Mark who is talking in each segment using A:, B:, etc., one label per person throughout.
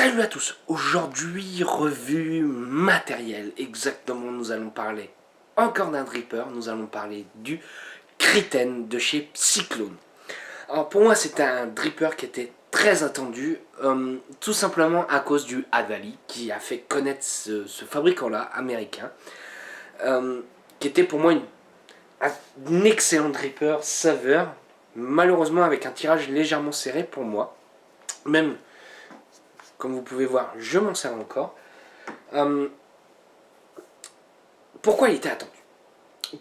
A: Salut à tous, aujourd'hui revue matérielle, exactement, nous allons parler encore d'un dripper, nous allons parler du Kritten de chez Cyclone. Alors pour moi c'était un dripper qui était très attendu, tout simplement à cause du Hadali qui a fait connaître ce fabricant-là, américain, qui était pour moi un excellent dripper saveur, malheureusement avec un tirage légèrement serré pour moi, même. Comme vous pouvez voir, je m'en sers encore. Pourquoi il était attendu?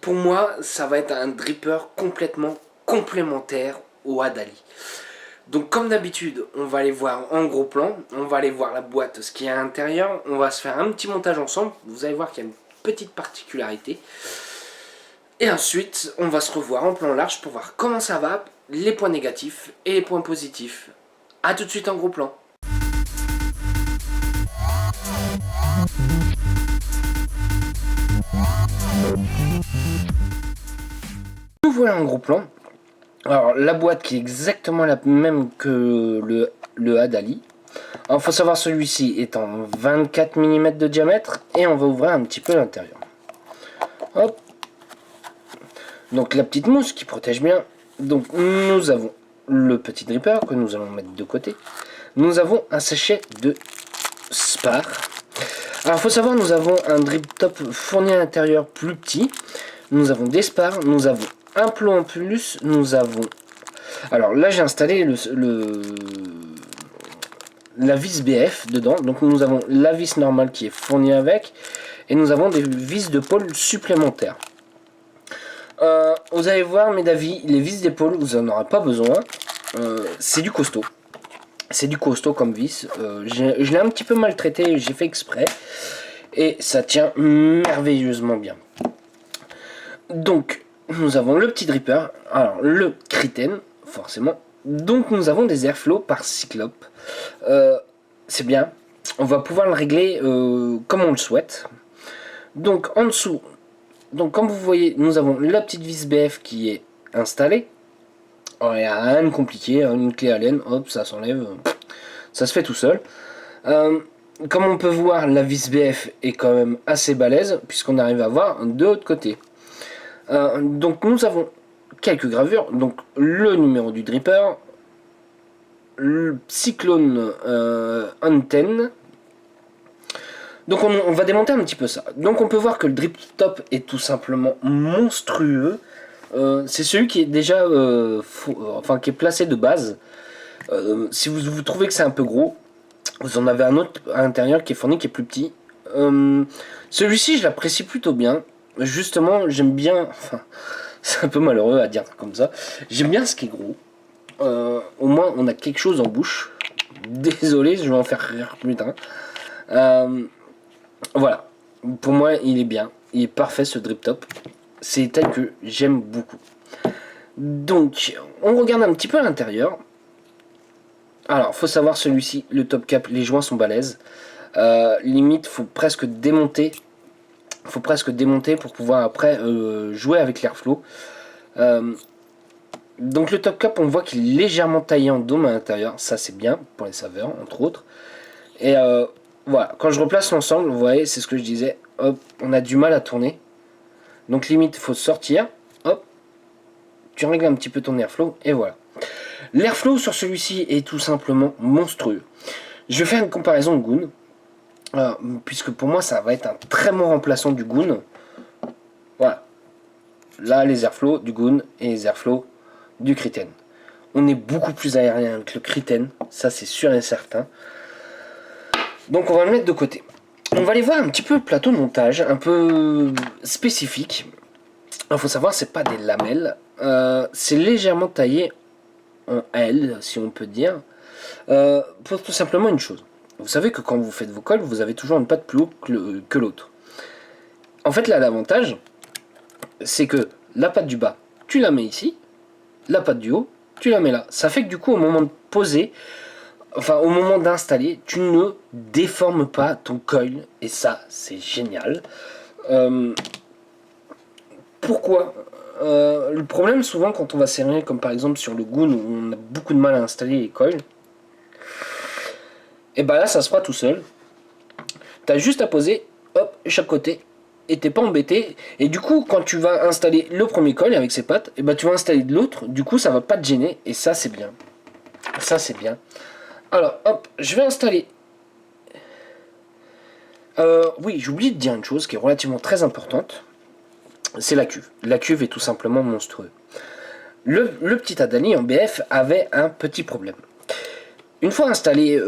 A: Pour moi, ça va être un dripper complètement complémentaire au Hadali. Donc comme d'habitude, on va aller voir en gros plan, on va aller voir la boîte, ce qu'il y a à l'intérieur, on va se faire un petit montage ensemble, vous allez voir qu'il y a une petite particularité. Et ensuite, on va se revoir en plan large pour voir comment ça va, les points négatifs et les points positifs. A tout de suite en gros plan. Nous voilà en gros plan. Alors la boîte qui est exactement la même que le Hadali. Alors il faut savoir celui-ci est en 24 mm de diamètre et on va ouvrir un petit peu l'intérieur. Hop. Donc la petite mousse qui protège bien. Donc nous avons le petit dripper que nous allons mettre de côté. Nous avons un sachet de Spar. Alors il faut savoir nous avons un drip top fourni à l'intérieur plus petit. Nous avons des spars, nous avons un plot en plus, nous avons... Alors là j'ai installé la vis BF dedans, donc nous avons la vis normale qui est fournie avec, et nous avons des vis de pôle supplémentaires. Vous allez voir mes avis, les vis d'épaule vous en aurez pas besoin, c'est du costaud. C'est du costaud comme vis, je l'ai un petit peu maltraité, j'ai fait exprès, et ça tient merveilleusement bien. Donc, nous avons le petit dripper, alors le Kritten, forcément. Donc, nous avons des airflow par Cyclope. C'est bien, on va pouvoir le régler comme on le souhaite. Donc, en dessous, donc comme vous voyez, nous avons la petite vis BF qui est installée. Alors, il n'y a rien de compliqué, une clé Allen, hop, ça s'enlève, ça se fait tout seul. Comme on peut voir, la vis BF est quand même assez balèze, puisqu'on arrive à voir de l'autre côté. Donc nous avons quelques gravures, donc le numéro du dripper, le Cyclone antenne. Donc on va démonter un petit peu ça. Donc on peut voir que le drip top est tout simplement monstrueux. C'est celui qui est déjà qui est placé de base. Si vous trouvez que c'est un peu gros, vous en avez un autre à l'intérieur qui est fourni, qui est plus petit. Celui-ci je l'apprécie plutôt bien. Justement, j'aime bien, enfin, c'est un peu malheureux à dire comme ça, j'aime bien ce qui est gros. Au moins, on a quelque chose en bouche. Désolé, je vais en faire rire plus tard. Voilà, pour moi, il est bien. Il est parfait ce drip top. C'est tel que j'aime beaucoup. Donc, on regarde un petit peu à l'intérieur. Alors, faut savoir celui-ci, le top cap, les joints sont balèzes. Limite, faut presque démonter. Pour pouvoir après jouer avec l'airflow. Donc le top cap, on voit qu'il est légèrement taillé en dôme à l'intérieur, ça c'est bien pour les saveurs entre autres. Et voilà, quand je replace l'ensemble, vous voyez, c'est ce que je disais, hop, on a du mal à tourner. Donc limite, il faut sortir, hop, tu règles un petit peu ton airflow et voilà. L'airflow sur celui-ci est tout simplement monstrueux. Je vais faire une comparaison de Goon. Puisque pour moi ça va être un très bon remplaçant du Goon. Voilà. Là les airflow du Goon et les airflow du Kritten. On est beaucoup plus aérien avec le Kritten, ça c'est sûr et certain. Donc on va le mettre de côté. On va aller voir un petit peu le plateau de montage, un peu spécifique. Il faut savoir c'est pas des lamelles, c'est légèrement taillé en L si on peut dire, pour tout simplement une chose. Vous savez que quand vous faites vos cols, vous avez toujours une patte plus haut que l'autre. En fait, là, l'avantage, c'est que la patte du bas, tu la mets ici. La patte du haut, tu la mets là. Ça fait que du coup, au moment de poser, enfin, au moment d'installer, tu ne déformes pas ton coil. Et ça, c'est génial. Pourquoi le problème, souvent, quand on va serrer, comme par exemple sur le Goon, où on a beaucoup de mal à installer les coils, Et bah là ça se fera tout seul. T'as juste à poser, hop, chaque côté. Et t'es pas embêté. Et du coup, quand tu vas installer le premier coil avec ses pattes, et bah tu vas installer de l'autre. Du coup, ça va pas te gêner. Et ça, c'est bien. Ça, c'est bien. Alors, hop, je vais installer. Oui, j'ai oublié de dire une chose qui est relativement très importante. C'est la cuve. La cuve est tout simplement monstrueux. Le petit Adali en BF avait un petit problème. Une fois installé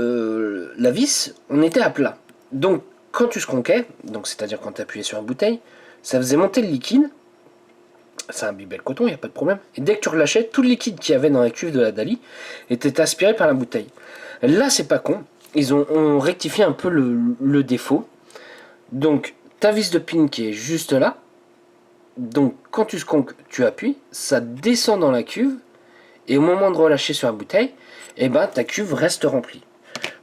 A: la vis, on était à plat. Donc, quand tu squonquais, donc c'est-à-dire quand tu appuyais sur une bouteille, ça faisait monter le liquide. Ça imbibait le coton, il n'y a pas de problème. Et dès que tu relâchais, tout le liquide qu'il y avait dans la cuve de la Dali était aspiré par la bouteille. Là, c'est pas con. Ils ont rectifié un peu le défaut. Donc, ta vis de pin qui est juste là. Donc, quand tu squonques, tu appuies, ça descend dans la cuve. Et au moment de relâcher sur la bouteille, eh ben, ta cuve reste remplie.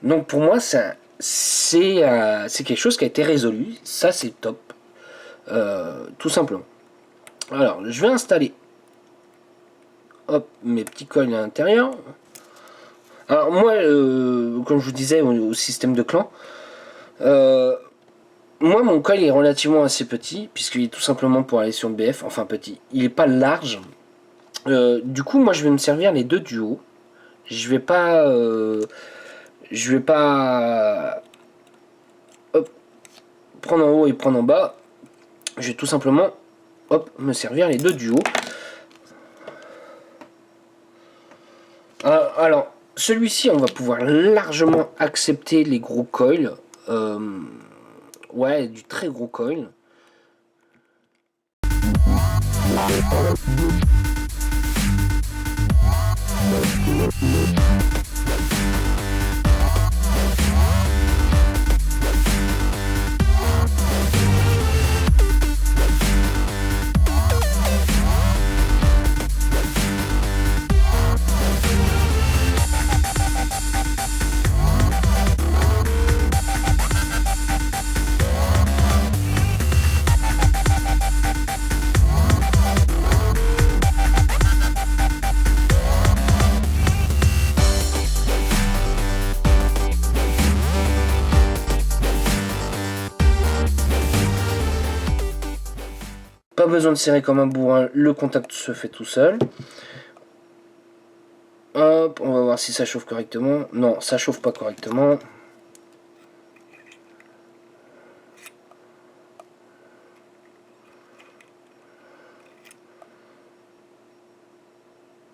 A: Donc, pour moi, c'est quelque chose qui a été résolu. Ça, c'est top. Tout simplement. Alors, je vais installer mes petits coils à l'intérieur. Alors, moi, comme je vous disais, au système de clan, moi, mon coil est relativement assez petit, puisqu'il est tout simplement pour aller sur le BF. Enfin, petit. Il n'est pas large. Du coup, moi, je vais me servir les deux du haut. Je vais pas... hop, prendre en haut et prendre en bas. Je vais tout simplement me servir les deux du haut. Alors, celui-ci, on va pouvoir largement accepter les gros coils. Ouais, du très gros coil. Pas besoin de serrer comme un bourrin, le contact se fait tout seul. Hop, on va voir si ça chauffe correctement. Non, ça chauffe pas correctement.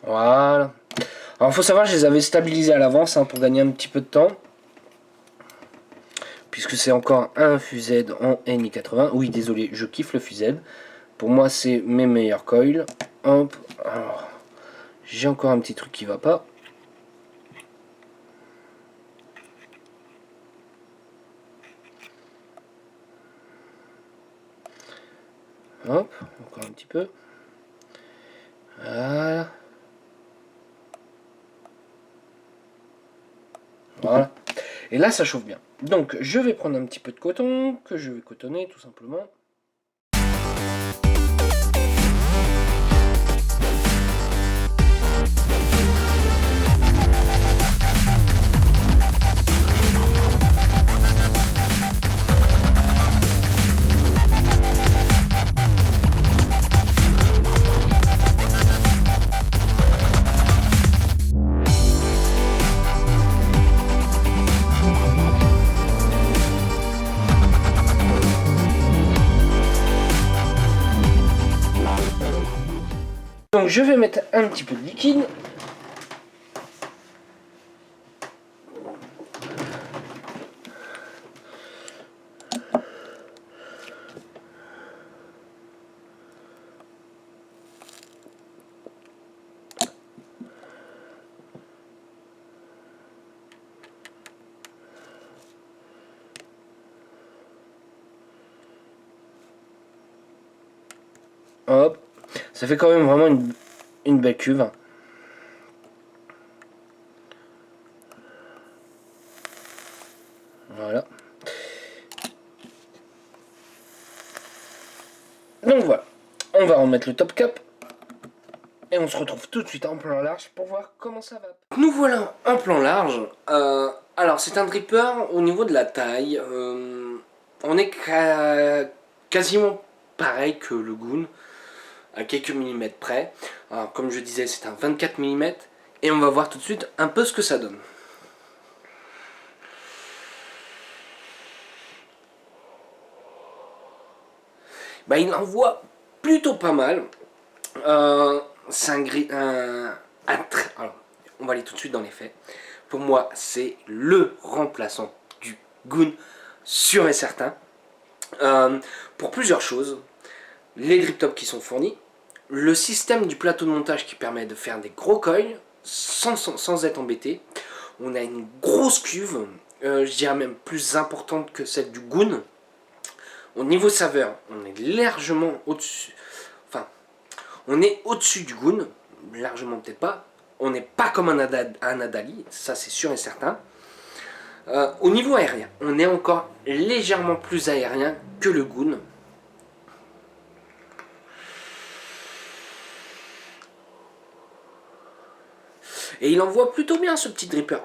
A: Voilà. Alors, faut savoir, je les avais stabilisés à l'avance pour gagner un petit peu de temps. Puisque c'est encore un FUZ en NI80. Oui, désolé, je kiffe le FUZ. Pour moi, c'est mes meilleurs coils. Hop. Alors, j'ai encore un petit truc qui va pas. Hop, encore un petit peu. Voilà. Voilà. Et là, ça chauffe bien. Donc, je vais prendre un petit peu de coton, que je vais cotonner tout simplement. Donc je vais mettre un petit peu de liquide. Hop, ça fait quand même vraiment une belle cuve. Voilà. Donc voilà, on va remettre le top cap. Et on se retrouve tout de suite en plan large pour voir comment ça va. Nous voilà en plan large. Alors c'est un dripper au niveau de la taille, on est quasiment pareil que le Goon, à quelques millimètres près. Alors comme je disais c'est un 24 mm et on va voir tout de suite un peu ce que ça donne. Bah, il envoie plutôt pas mal. C'est alors, on va aller tout de suite dans les faits. Pour moi, c'est le remplaçant du Goon, sûr et certain. Pour plusieurs choses. Les drip tops qui sont fournis, le système du plateau de montage qui permet de faire des gros coils sans être embêté. On a une grosse cuve, je dirais même plus importante que celle du Goon. Au niveau saveur, on est largement au-dessus. Enfin, on est au-dessus du Goon, largement peut-être pas. On n'est pas comme un Adali, ça c'est sûr et certain. Au niveau aérien, on est encore légèrement plus aérien que le Goon. Et il envoie plutôt bien ce petit dripper.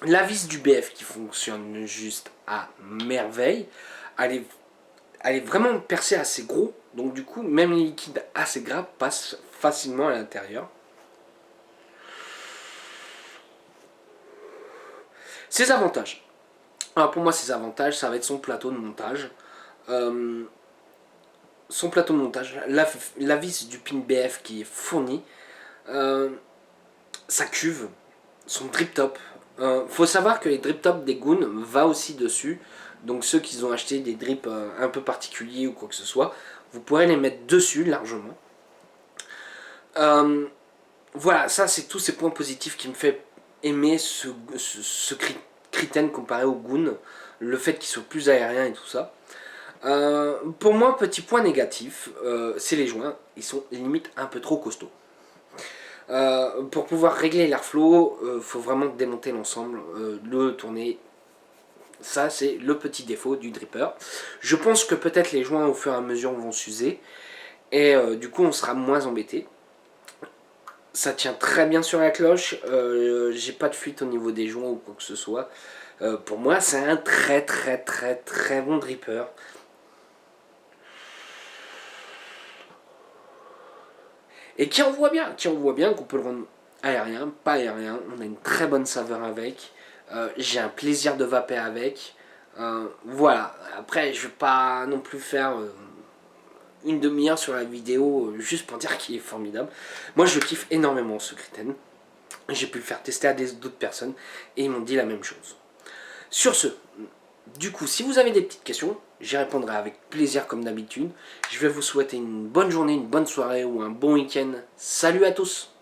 A: La vis du BF qui fonctionne juste à merveille. Elle est vraiment percée assez gros. Donc du coup, même les liquides assez gras passent facilement à l'intérieur. Ses avantages. Alors pour moi, ses avantages, ça va être son plateau de montage. Son plateau de montage, la vis du pin BF qui est fournie. Sa cuve, son drip top. Faut savoir que les drip top des Goon va aussi dessus. Donc ceux qui ont acheté des drips un peu particuliers ou quoi que ce soit, vous pourrez les mettre dessus largement. Voilà, ça c'est tous ces points positifs qui me fait aimer ce Kritten comparé au Goon. Le fait qu'il soit plus aérien et tout ça. Pour moi, petit point négatif, c'est les joints. Ils sont limite un peu trop costauds. Pour pouvoir régler l'airflow, faut vraiment démonter l'ensemble, le tourner. Ça, c'est le petit défaut du dripper. Je pense que peut-être les joints au fur et à mesure vont s'user. Et du coup, on sera moins embêté. Ça tient très bien sur la cloche. J'ai pas de fuite au niveau des joints ou quoi que ce soit. Pour moi, c'est un très bon dripper. Et qui envoie bien, qu'on peut le rendre aérien, pas aérien. On a une très bonne saveur avec. J'ai un plaisir de vaper avec. Voilà, après je vais pas non plus faire une demi-heure sur la vidéo juste pour dire qu'il est formidable. Moi je kiffe énormément ce Kritten. J'ai pu le faire tester à d'autres personnes et ils m'ont dit la même chose. Sur ce, du coup, si vous avez des petites questions, j'y répondrai avec plaisir comme d'habitude. Je vais vous souhaiter une bonne journée, une bonne soirée ou un bon week-end. Salut à tous!